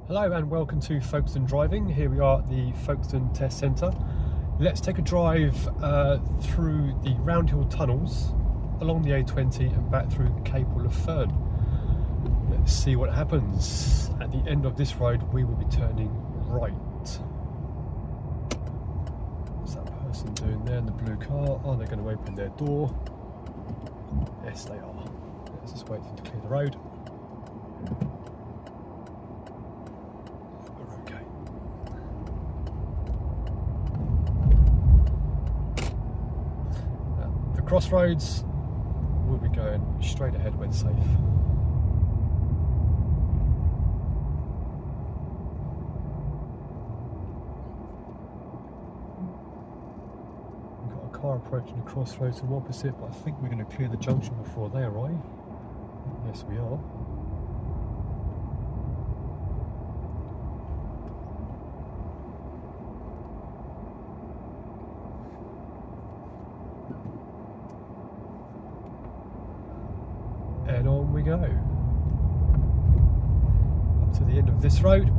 Hello and welcome to Folkestone Driving. Here we are at the Folkestone Test Centre. Let's take a drive through the Roundhill tunnels along the A20 and back through Capel of Ferne. Let's see what happens. At the end of this road we will be turning right. What's that person doing there in the blue car? Are they going to open their door? Yes they are. Let's just wait for them to clear the road. Crossroads, we'll be going straight ahead when safe. We've got a car approaching the crossroads from opposite, but I think we're going to clear the junction before they arrive. Yes, we are. And on we go. Up to the end of this road,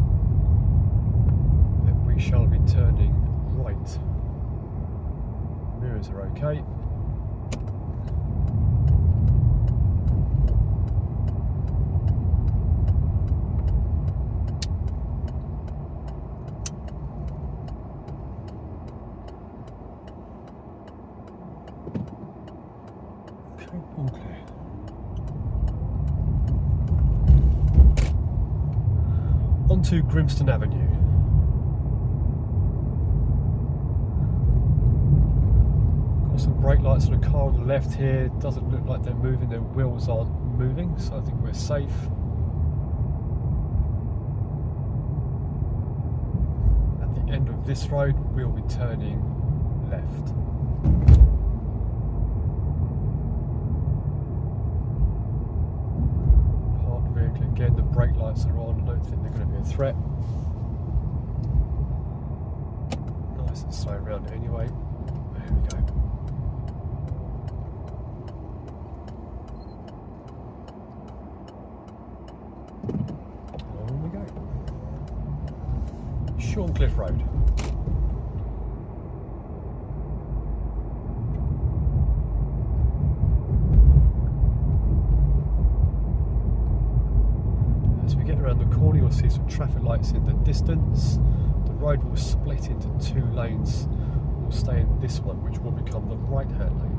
and we shall be turning right. Mirrors are okay. Okay, all clear. Onto Grimston Avenue. Got some brake lights on a car on the left here. Doesn't look like they're moving, their wheels aren't moving, so I think we're safe. At the end of this road we'll be turning left. Again, the brake lights are on. I don't think they're going to be a threat. Nice and slow around it anyway. There we go. On we go. Shorncliffe Road. Around the corner you'll see some traffic lights in the distance. The road will split into two lanes. We'll stay in this one, which will become the right hand lane.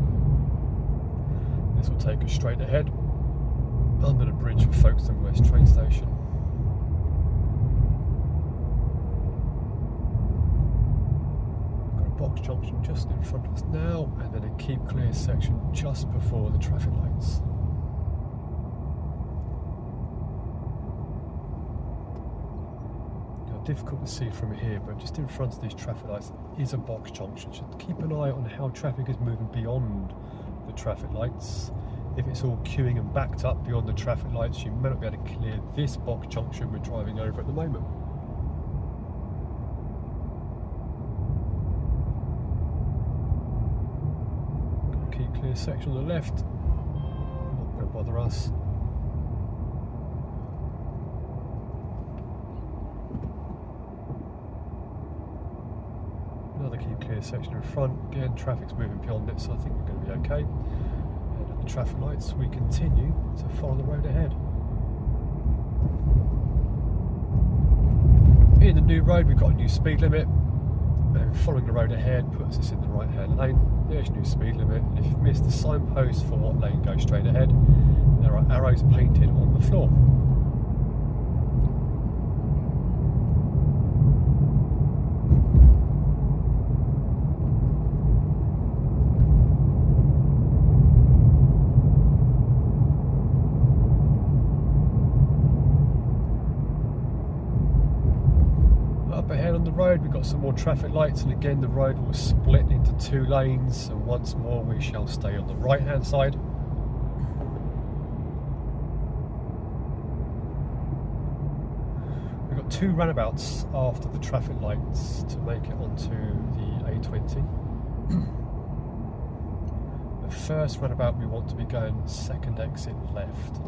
This will take us straight ahead under the bridge for Folkestone West train station. Got a box junction just in front of us now, and then a keep clear section just before the traffic lights. Difficult to see from here, but just in front of these traffic lights is a box junction, so keep an eye on how traffic is moving beyond the traffic lights. If it's all queuing and backed up beyond the traffic lights, you may not be able to clear this box junction we're driving over at the moment. Got a keep clear section on the left, not going to bother us. Another keep clear section in front. Again, traffic's moving beyond it, so I think we're going to be okay. And at the traffic lights, we continue to follow the road ahead. In the new road, we've got a new speed limit. And following the road ahead puts us in the right-hand lane. There's your new speed limit. And if you've missed the signpost for what lane goes straight ahead, there are arrows painted on the floor. Up ahead on the road we've got some more traffic lights, and again the road will split into two lanes, and once more we shall stay on the right hand side. We've got two roundabouts after the traffic lights to make it onto the A20. The first roundabout we want to be going second exit left.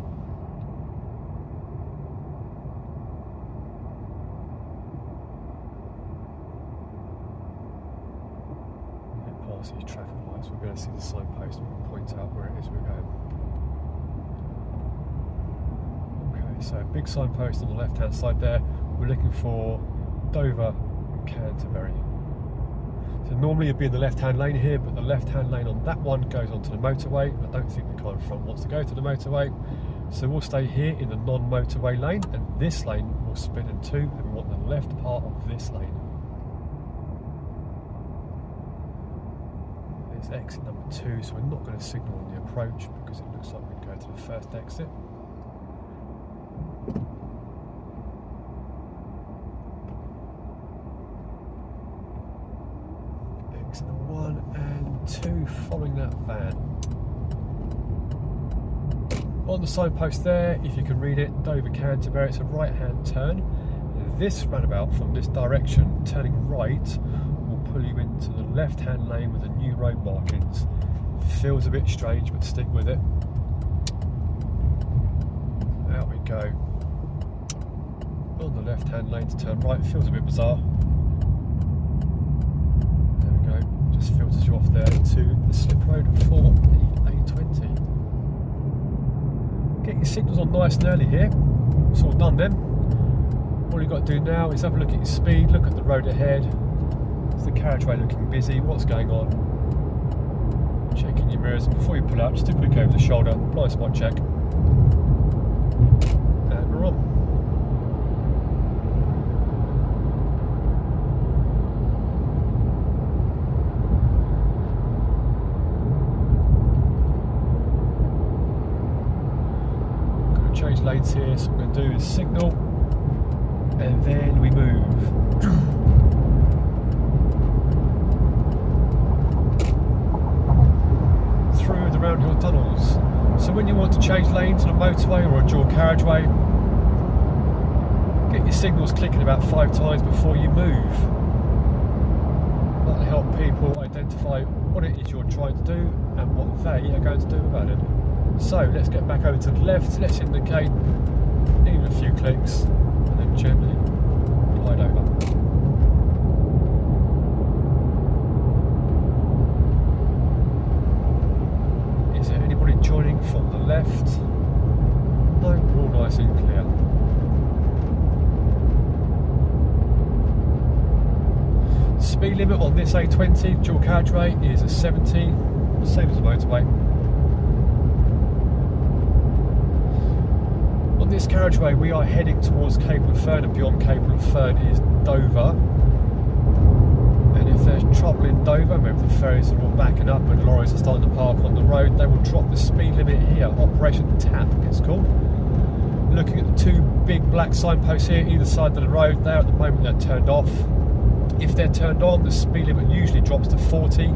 see traffic lights, we'll be able to see the signpost, we can point out where it is we're going. Okay, so big signpost on the left hand side there, we're looking for Dover and Canterbury. So normally you'd be in the left hand lane here, but the left hand lane on that one goes onto the motorway. I don't think the car in front wants to go to the motorway, so we'll stay here in the non-motorway lane, and this lane will split in two, and we want the left part of this lane. There's exit number 2, so we're not going to signal on the approach because it looks like we're going to go to the first exit. Exit number 1 and 2, following that van. On the signpost there, if you can read it, Dover Canterbury, it's a right hand turn. This roundabout from this direction, turning right, will pull you into the left hand lane with the new road markings. Feels a bit strange, but stick with it. Out we go. On the left hand lane to turn right, feels a bit bizarre. There we go, just filters you off there to the slip road for the A20. Get your signals on nice and early here. It's all done then. All you've got to do now is have a look at your speed, look at the road ahead. Is the carriageway looking busy? What's going on? Checking your mirrors, and before you pull out, just do a quick over the shoulder, blind spot check. And we're on. Change lanes here, so what we're going to do is signal and then we move. Through the round hill tunnels. So when you want to change lanes on a motorway or a dual carriageway, get your signals clicking about 5 times before you move. That'll help people identify what it is you're trying to do and what they are going to do about it. So let's get back over to the left, let's indicate, even a few clicks, and then gently glide over. Is there anybody joining from the left? No, we're all nice and clear. Speed limit on this A20 dual carriageway is a 70, same as the motorway. On this carriageway we are heading towards Capel of Ferne, and beyond Capel of Ferne is Dover. And if there's trouble in Dover, maybe the ferries are all backing up and lorries are starting to park on the road, they will drop the speed limit here. Operation TAP it's called. Looking at the 2 big black signposts here either side of the road, there at the moment they're turned off. If they're turned on, the speed limit usually drops to 40.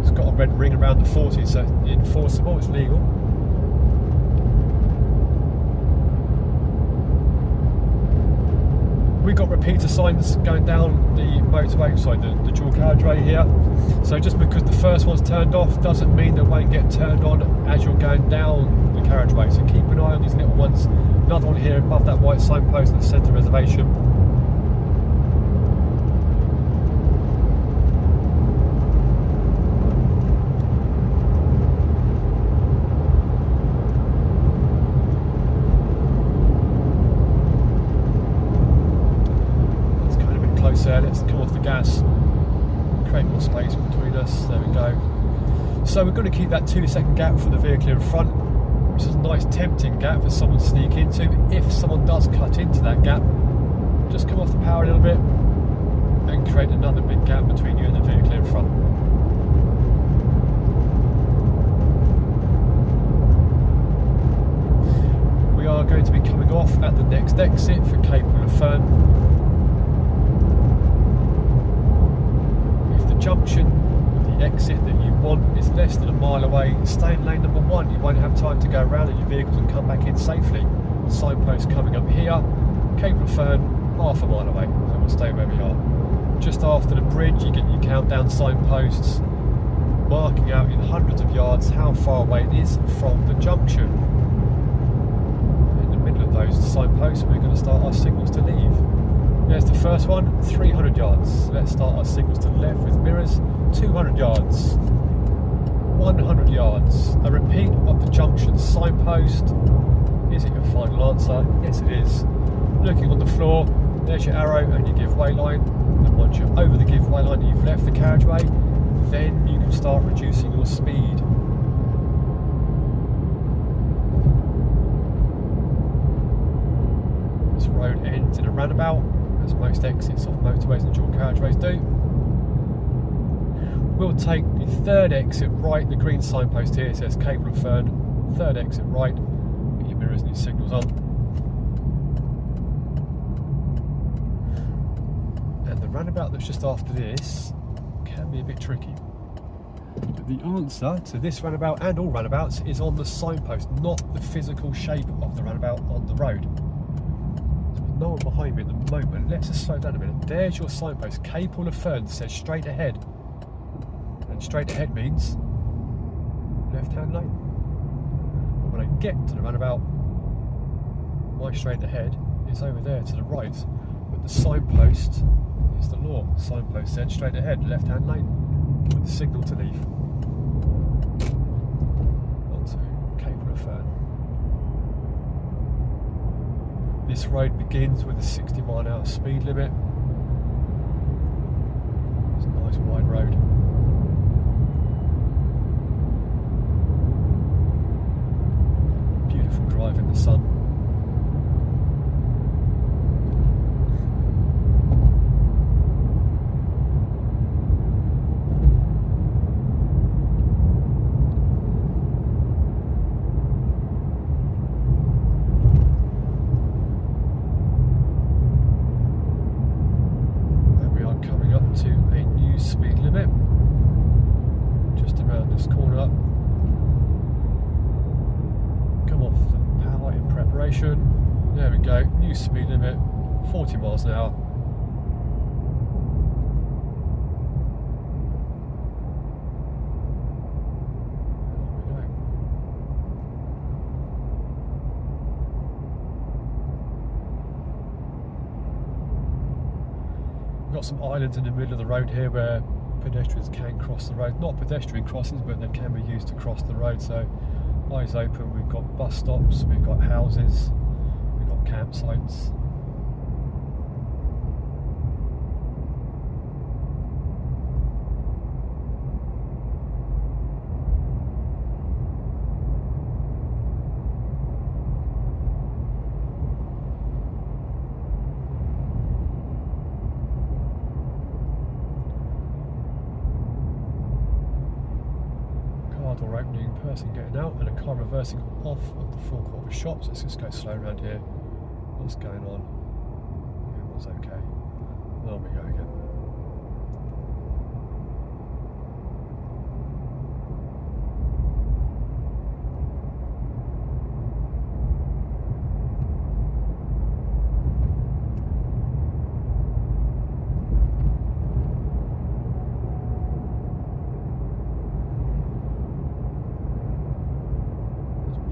It's got a red ring around the 40, so it's enforceable, it's legal. We've got repeater signs going down the motorway, sorry, the dual carriageway here. So just because the first one's turned off doesn't mean they won't get turned on as you're going down the carriageway. So keep an eye on these little ones. Another one here above that white signpost at the centre reservation. Let's come off the gas, create more space between us, there we go. So we're going to keep that 2-second gap for the vehicle in front, which is a nice tempting gap for someone to sneak into. If someone does cut into that gap, just come off the power a little bit and create another big gap between you and the vehicle in front. We are going to be coming off at the next exit for Capel of Ferne. Junction, the exit that you want is less than a mile away, stay in lane number 1, you won't have time to go around in your vehicles and come back in safely. Signpost coming up here, Capel of Ferne, half a mile away, so we'll stay where we are. Just after the bridge you get your countdown signposts marking out in hundreds of yards how far away it is from the junction. In the middle of those signposts we're going to start our signals to leave. There's the first one, 300 yards. Let's start our signals to the left with mirrors, 200 yards, 100 yards. A repeat of the junction signpost. Is it your final answer? Yes it is. Looking on the floor, there's your arrow and your giveaway line. And once you're over the giveaway line and you've left the carriageway, then you can start reducing your speed. This road ends in a roundabout, as most exits off motorways and dual carriageways do. We'll take the third exit right. The green signpost here says Capel and Ferne. Third exit right. Get your mirrors and your signals on. And the roundabout that's just after this can be a bit tricky. But the answer to this roundabout and all roundabouts is on the signpost, not the physical shape of the roundabout on the road. So there's no one behind me at the moment. Let's just slow down a minute. There's your signpost. Capel and Ferne says straight ahead. And straight ahead means left-hand lane. But when I get to the roundabout, my straight ahead is over there to the right. But the signpost is the law. The signpost said straight ahead, left-hand lane, with the signal to leave. On to Capel and Ferne. This road begins with a 60-mile-an-hour speed limit. It's a nice wide road. Beautiful drive in the sun. And we are coming up to a new speed limit just around this corner. Come off the power in preparation. There we go, new speed limit, 40 miles an hour. There we go. We've got some islands in the middle of the road here where pedestrians can cross the road. Not pedestrian crossings, but they can be used to cross the road. So eyes open, we've got bus stops, we've got houses, we've got campsites. Door opening, person getting out, and a car reversing off of the forecourt of shops. Let's just go slow around here. What's going on? Everyone's okay. There we go again.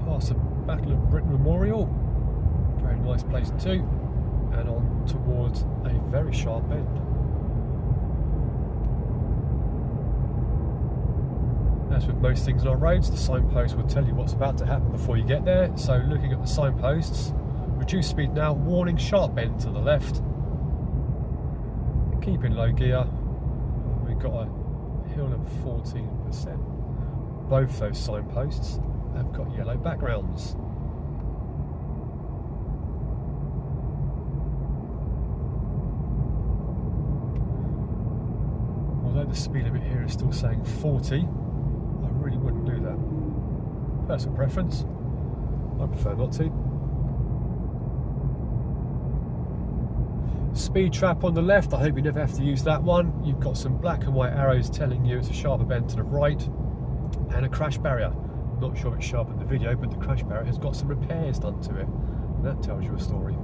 Past the Battle of Britain Memorial, very nice place too, and on towards a very sharp bend. As with most things on our roads, the signpost will tell you what's about to happen before you get there. So looking at the signposts, reduce speed now, warning sharp bend to the left, keep in low gear. We've got a hill of 14%. Both those signposts have got yellow backgrounds. Although the speed limit here is still saying 40, I really wouldn't do that. Personal preference, I prefer not to. Speed trap on the left, I hope you never have to use that one. You've got some black and white arrows telling you it's a sharper bend to the right, and a crash barrier. Not sure it's sharp in the video, but the crash barrier has got some repairs done to it, and that tells you a story.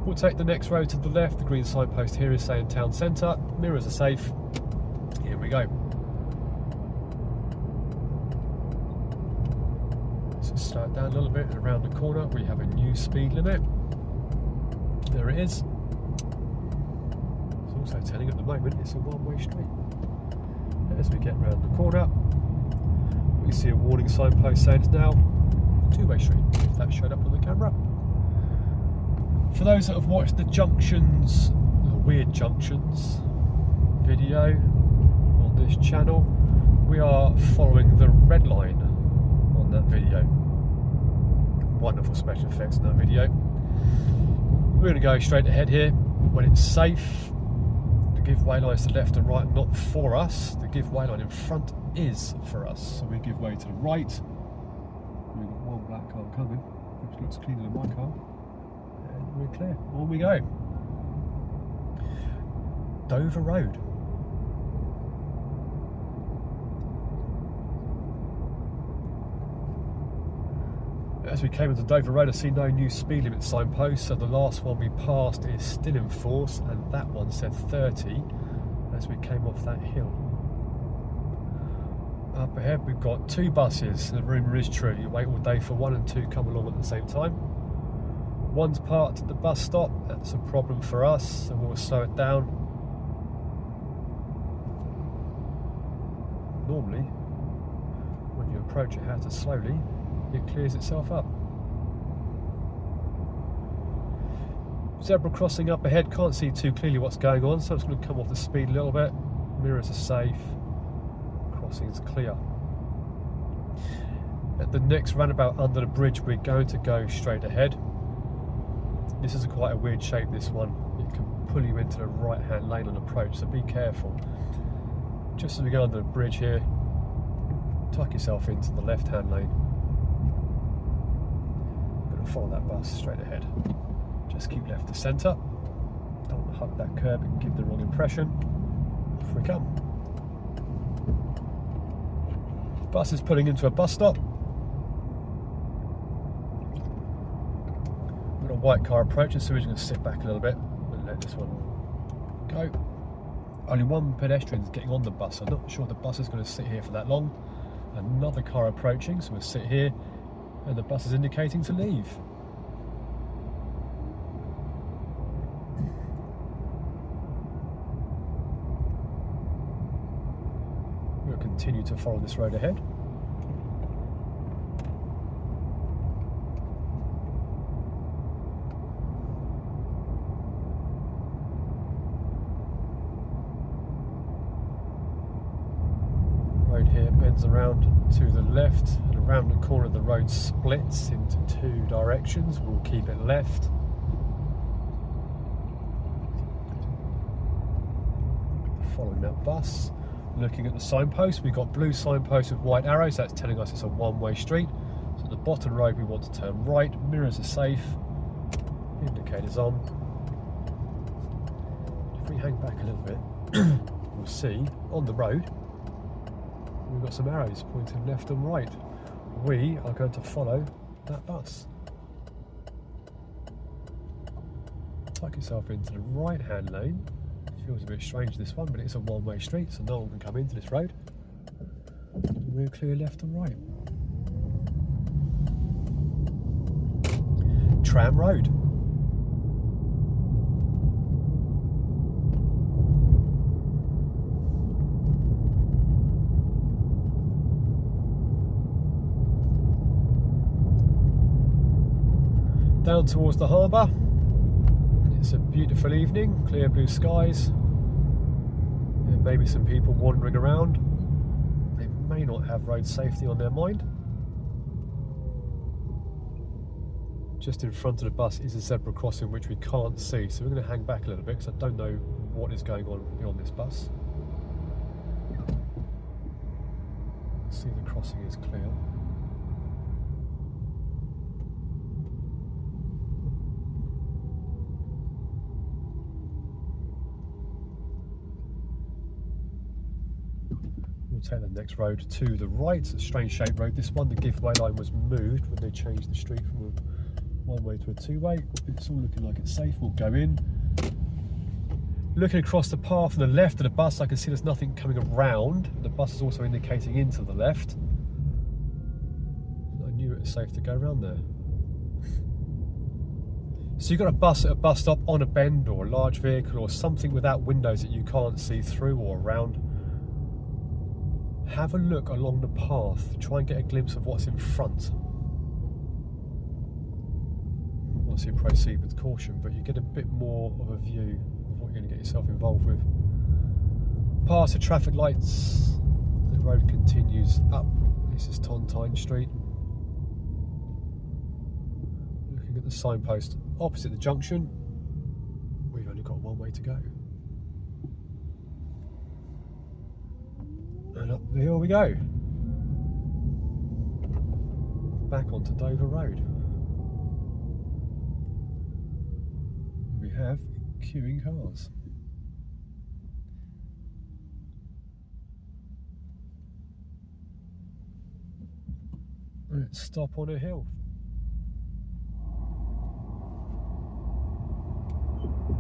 We'll take the next road to the left. The green signpost here is saying town centre. Mirrors are safe. Here we go. Let's just slow it down a little bit. Around the corner we have a new speed limit. There it is. It's also telling at the moment it's a one-way street. As we get round the corner, we see a warning signpost saying it's now a two-way street, if that showed up on the camera. For those that have watched the junctions, the weird junctions video on this channel, we are following the red line on that video. Wonderful special effects in that video. We're going to go straight ahead here when it's safe. The give way line is to the left and right, not for us. The give way line in front is for us. So we give way to the right. We've got one black car coming, which looks cleaner than my car. And we're clear. On we go. Dover Road. As we came into Dover Road, I see no new speed limit signpost, so the last one we passed is still in force, and that one said 30 as we came off that hill. Up ahead we've got two buses. The rumour is true, you wait all day for one and two come along at the same time. One's parked at the bus stop, that's a problem for us, so we'll slow it down. Normally, when you approach it how to slowly, it clears itself up. Zebra crossing up ahead, can't see too clearly what's going on, so it's going to come off the speed a little bit. Mirrors are safe, crossing's clear. At the next roundabout under the bridge, we're going to go straight ahead. This is quite a weird shape, this one. It can pull you into the right hand lane on approach, so be careful. Just as we go under the bridge here, tuck yourself into the left hand lane. Follow that bus straight ahead. Just keep left to centre. Don't hug that curb and give the wrong impression. Off we come. Bus is pulling into a bus stop. We've got a white car approaching, so we're just going to sit back a little bit and let this one go. Only one pedestrian is getting on the bus. I'm not sure the bus is going to sit here for that long. Another car approaching, so we'll sit here. And the bus is indicating to leave. We'll continue to follow this road ahead. Road here bends around to the left, and around the corner the road splits into two directions. We'll keep it left. Following that bus, looking at the signpost, we've got blue signpost with white arrows, that's telling us it's a one-way street. So at the bottom road we want to turn right, mirrors are safe, indicators on. If we hang back a little bit, we'll see on the road we've got some arrows pointing left and right. We are going to follow that bus. Tuck yourself into the right hand lane. Feels a bit strange this one, but it's a one-way street, so no one can come into this road. We're clear left and right. Tram Road. Down towards the harbour. It's a beautiful evening, clear blue skies. There may be some people wandering around. They may not have road safety on their mind. Just in front of the bus is a zebra crossing which we can't see, so we're going to hang back a little bit because I don't know what is going on beyond this bus. See, the crossing is clear. We'll take the next road to the right. It's a strange shaped road. This one, the giveaway line was moved when they changed the street from a one-way to a two-way. It's all looking like it's safe. We'll go in. Looking across the path on the left of the bus, I can see there's nothing coming around. The bus is also indicating into the left. I knew it was safe to go around there. So you've got a bus at a bus stop on a bend, or a large vehicle, or something without windows that you can't see through or around. Have a look along the path, try and get a glimpse of what's in front. Obviously proceed with caution, but you get a bit more of a view of what you're going to get yourself involved with. Past the traffic lights, the road continues up. This is Tontine Street. Looking at the signpost opposite the junction, we've only got one way to go. And up the hill we go. Back onto Dover Road. We have queuing cars. Let's stop on a hill.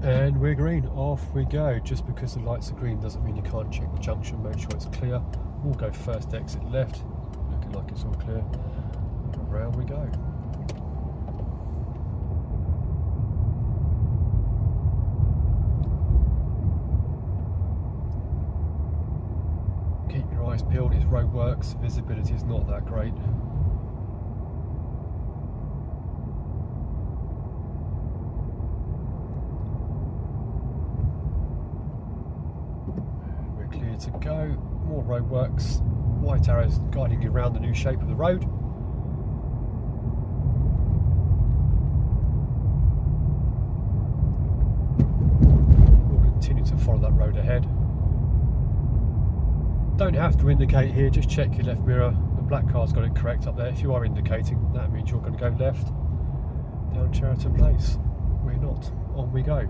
And we're green, off we go. Just because the lights are green doesn't mean you can't check the junction, make sure it's clear. We'll go first exit left, looking like it's all clear. Around we go. Keep your eyes peeled, it's roadworks, visibility is not that great. To go, more roadworks, white arrows guiding you around the new shape of the road. We'll continue to follow that road ahead. Don't have to indicate here, just check your left mirror. The black car's got it correct up there. If you are indicating, that means you're going to go left down Cheriton Place. We're not, on we go.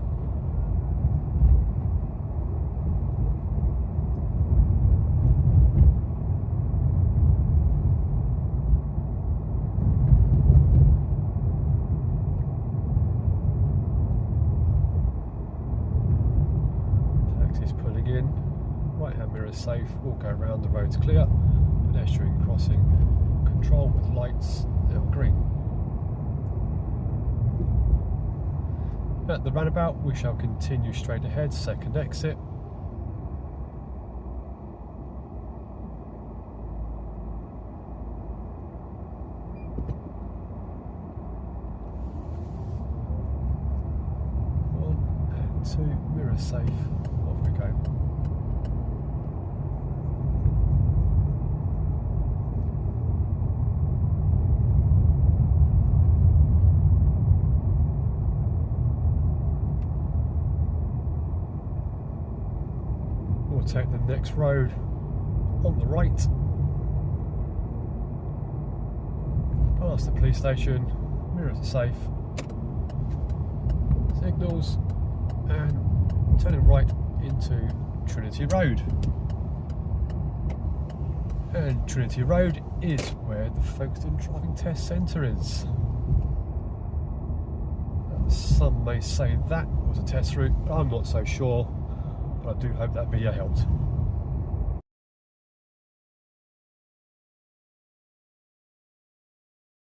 Safe, we'll go around, the road's clear, pedestrian crossing, control with lights, they're green. At the roundabout we shall continue straight ahead, second exit. One and two, mirror safe, off we go. Take the next road on the right, past the police station, mirrors are safe, signals, and turning right into Trinity Road. And Trinity Road is where the Folkestone Driving Test Centre is. Some may say that was a test route, I'm not so sure. I do hope that video helped.